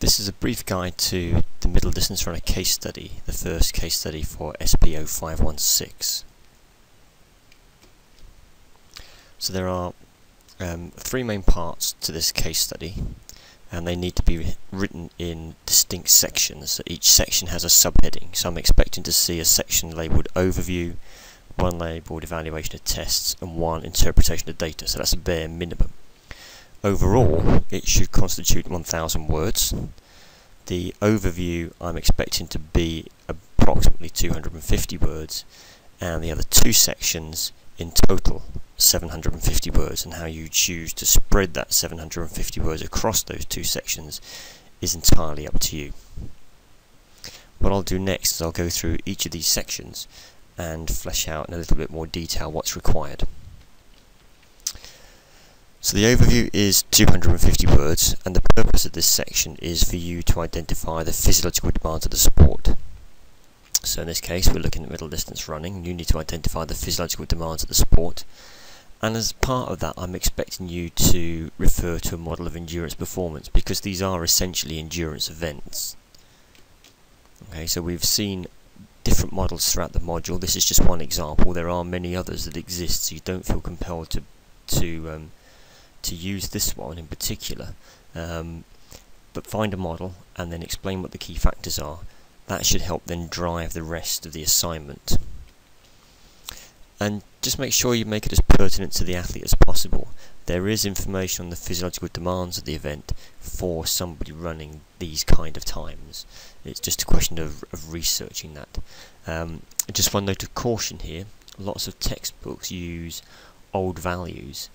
This is a brief guide to the middle distance runner case study, the first case study for SP0516. So there are three main parts to this case study, and they need to be written in distinct sections. So each section has a subheading, so I'm expecting to see a section labelled Overview, one labelled Evaluation of Tests, and one Interpretation of Data, so that's a bare minimum. Overall, it should constitute 1,000 words. The overview I'm expecting to be approximately 250 words, and the other two sections in total 750 words, and how you choose to spread that 750 words across those two sections is entirely up to you. What I'll do next is I'll go through each of these sections and flesh out in a little bit more detail what's required. So the overview is 250 words, and the purpose of this section is for you to identify the physiological demands of the sport. So in this case we're looking at middle distance running. You need to identify the physiological demands of the sport, and as part of that I'm expecting you to refer to a model of endurance performance, because these are essentially endurance events. Okay, so we've seen different models throughout the module. This is just one example. There are many others that exist, so you don't feel compelled to use this one in particular, but find a model and then explain what the key factors are. That should help then drive the rest of the assignment. And just make sure you make it as pertinent to the athlete as possible. There is information on the physiological demands of the event for somebody running these kind of times. It's just a question of researching that. Just one note of caution here: lots of textbooks use old values,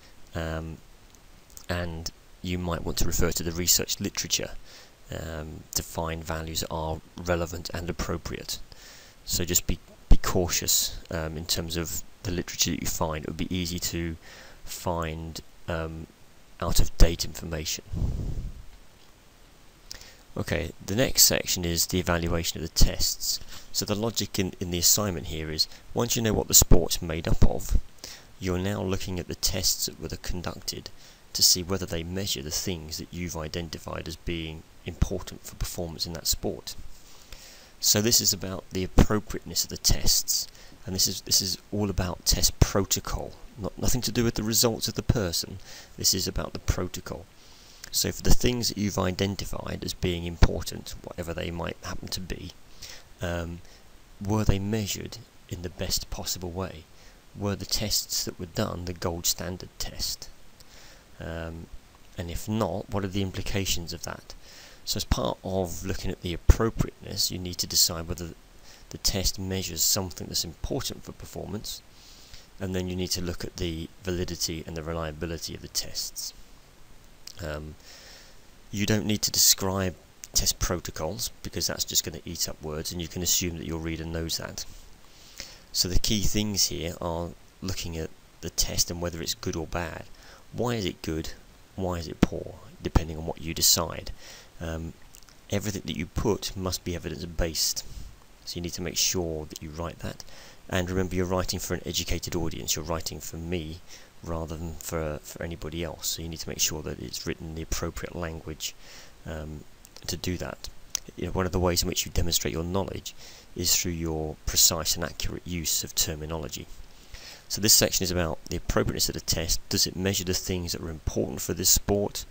and you might want to refer to the research literature to find values that are relevant and appropriate. So just be cautious in terms of the literature that you find. It would be easy to find out-of-date information. Okay, the next section is the evaluation of the tests. So the logic in the assignment here is, once you know what the sport's made up of, you're now looking at the tests that were conducted to see whether they measure the things that you've identified as being important for performance in that sport. So this is about the appropriateness of the tests, and this is all about test protocol, nothing to do with the results of the person. This is about the protocol. So for the things that you've identified as being important, whatever they might happen to be, were they measured in the best possible way? Were the tests that were done the gold standard test? And if not, what are the implications of that? So as part of looking at the appropriateness, you need to decide whether the test measures something that's important for performance, and then you need to look at the validity and the reliability of the tests. You don't need to describe test protocols, because that's just going to eat up words, and you can assume that your reader knows that. So the key things here are looking at the test and whether it's good or bad. Why is it good? Why is it poor? Depending on what you decide. Everything that you put must be evidence-based, so you need to make sure that you write that. And remember, you're writing for an educated audience. You're writing for me rather than for anybody else, so you need to make sure that it's written in the appropriate language to do that. One of the ways in which you demonstrate your knowledge is through your precise and accurate use of terminology. So this section is about the appropriateness of the test. Does it measure the things that are important for this sport,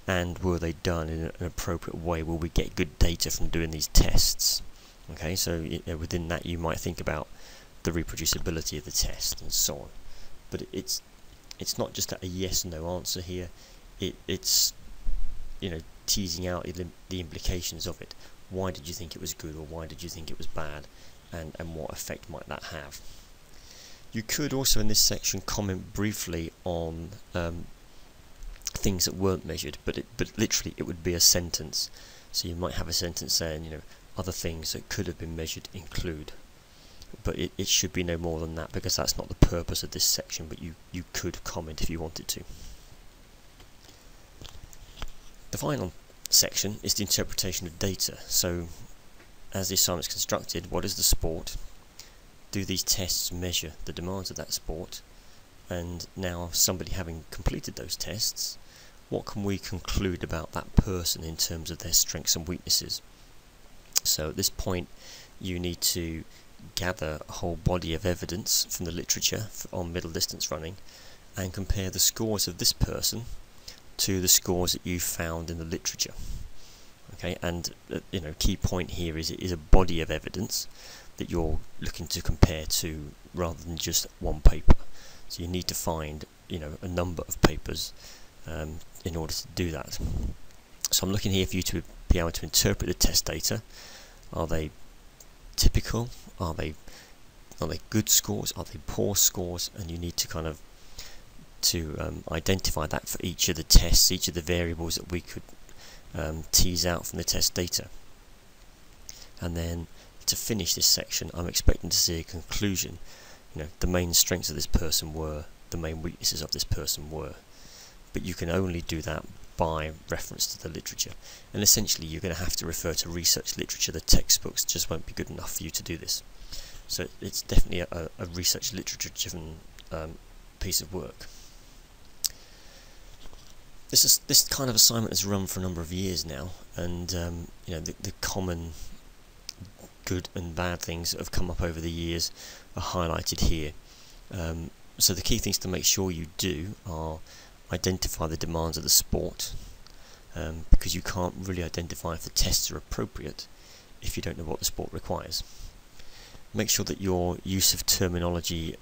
and were they done in an appropriate way? Will we get good data from doing these tests? Okay, so within that you might think about the reproducibility of the test and so on. But it's not just a yes/no answer here. It's teasing out the implications of it. Why did you think it was good, or why did you think it was bad, and what effect might that have? You could also in this section comment briefly on things that weren't measured, but literally it would be a sentence. So you might have a sentence saying, other things that could have been measured include, but it should be no more than that, because that's not the purpose of this section. But you could comment if you wanted to. The final section is the interpretation of data. So as the assignment is constructed, what is the sport? Do these tests measure the demands of that sport? And now, somebody having completed those tests, what can we conclude about that person in terms of their strengths and weaknesses? So at this point you need to gather a whole body of evidence from the literature on middle distance running and compare the scores of this person to the scores that you found in the literature. Okay, and key point here is it is a body of evidence that you're looking to compare to rather than just one paper. So you need to find a number of papers in order to do that. So I'm looking here for you to be able to interpret the test data. Are they typical? Are they good scores? Are they poor scores? And you need to identify that for each of the tests, each of the variables that we could tease out from the test data. And then to finish this section, I'm expecting to see a conclusion. The main strengths of this person were, the main weaknesses of this person were. But you can only do that by reference to the literature. And essentially you're going to have to refer to research literature. The textbooks just won't be good enough for you to do this. So it's definitely a research literature driven piece of work. This kind of assignment has run for a number of years now, and the common good and bad things that have come up over the years are highlighted here. So the key things to make sure you do are identify the demands of the sport, because you can't really identify if the tests are appropriate if you don't know what the sport requires. Make sure that your use of terminology,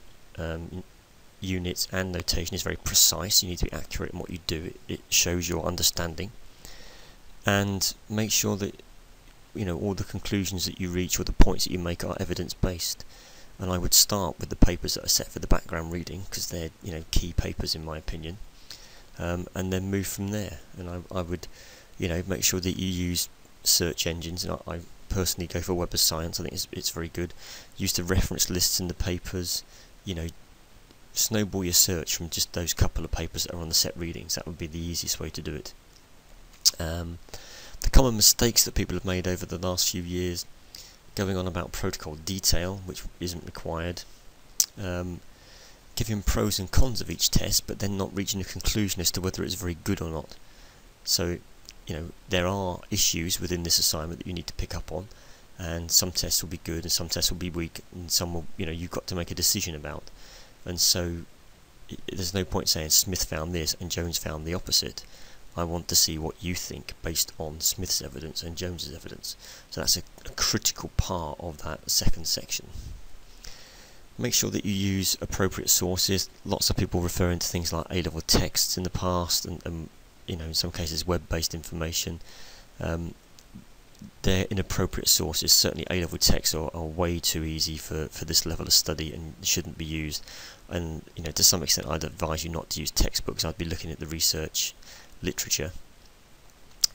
units and notation is very precise. You need to be accurate in what you do. It shows your understanding. And make sure that all the conclusions that you reach or the points that you make are evidence-based. And I would start with the papers that are set for the background reading, because they're key papers in my opinion, and then move from there. And I would make sure that you use search engines, and I personally go for Web of Science. I think it's very good. Use the reference lists in the papers. Snowball your search from just those couple of papers that are on the set readings. That would be the easiest way to do it. The common mistakes that people have made over the last few years: going on about protocol detail, which isn't required, giving pros and cons of each test, but then not reaching a conclusion as to whether it's very good or not. So, there are issues within this assignment that you need to pick up on, and some tests will be good and some tests will be weak, and some will, you've got to make a decision about. And so there's no point saying Smith found this and Jones found the opposite. I want to see what you think based on Smith's evidence and Jones's evidence. So that's a critical part of that second section. Make sure that you use appropriate sources. Lots of people referring to things like A-level texts in the past, and in some cases web-based information. They're inappropriate sources. Certainly A-level texts are way too easy for this level of study and shouldn't be used. And to some extent I'd advise you not to use textbooks. I'd be looking at the research literature.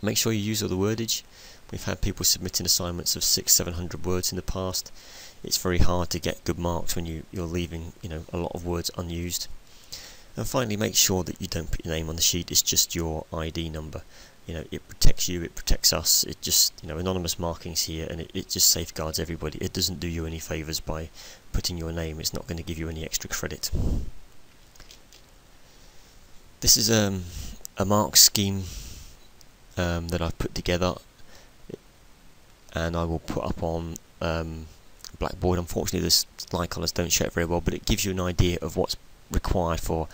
Make sure you use all the wordage. We've had people submitting assignments of 600-700 words in the past. It's very hard to get good marks when you're leaving a lot of words unused. And finally, make sure that you don't put your name on the sheet. It's just your ID number. It protects you, it protects us. It just anonymous markings here, and it just safeguards everybody. It doesn't do you any favours by putting your name. It's not going to give you any extra credit. This is a mark scheme that I've put together, and I will put up on Blackboard. Unfortunately, the slide colours don't show it very well, but it gives you an idea of what's required for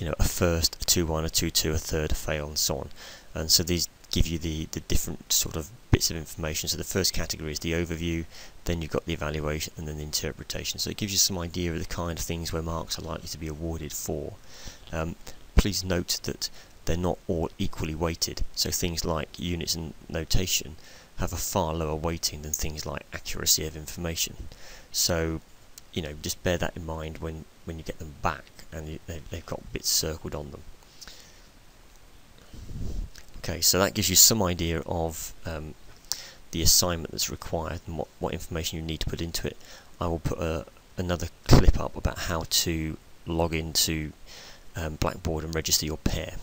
a first, a 2-1, a 2-2, a third, a fail, and so on. And so these give you the different sort of bits of information. So the first category is the overview, then you've got the evaluation, and then the interpretation. So it gives you some idea of the kind of things where marks are likely to be awarded for. Please note that they're not all equally weighted. So things like units and notation have a far lower weighting than things like accuracy of information. So just bear that in mind when you get them back and they've got bits circled on them. Okay, so that gives you some idea of the assignment that's required and what information you need to put into it. I will put another clip up about how to log into Blackboard and register your pair.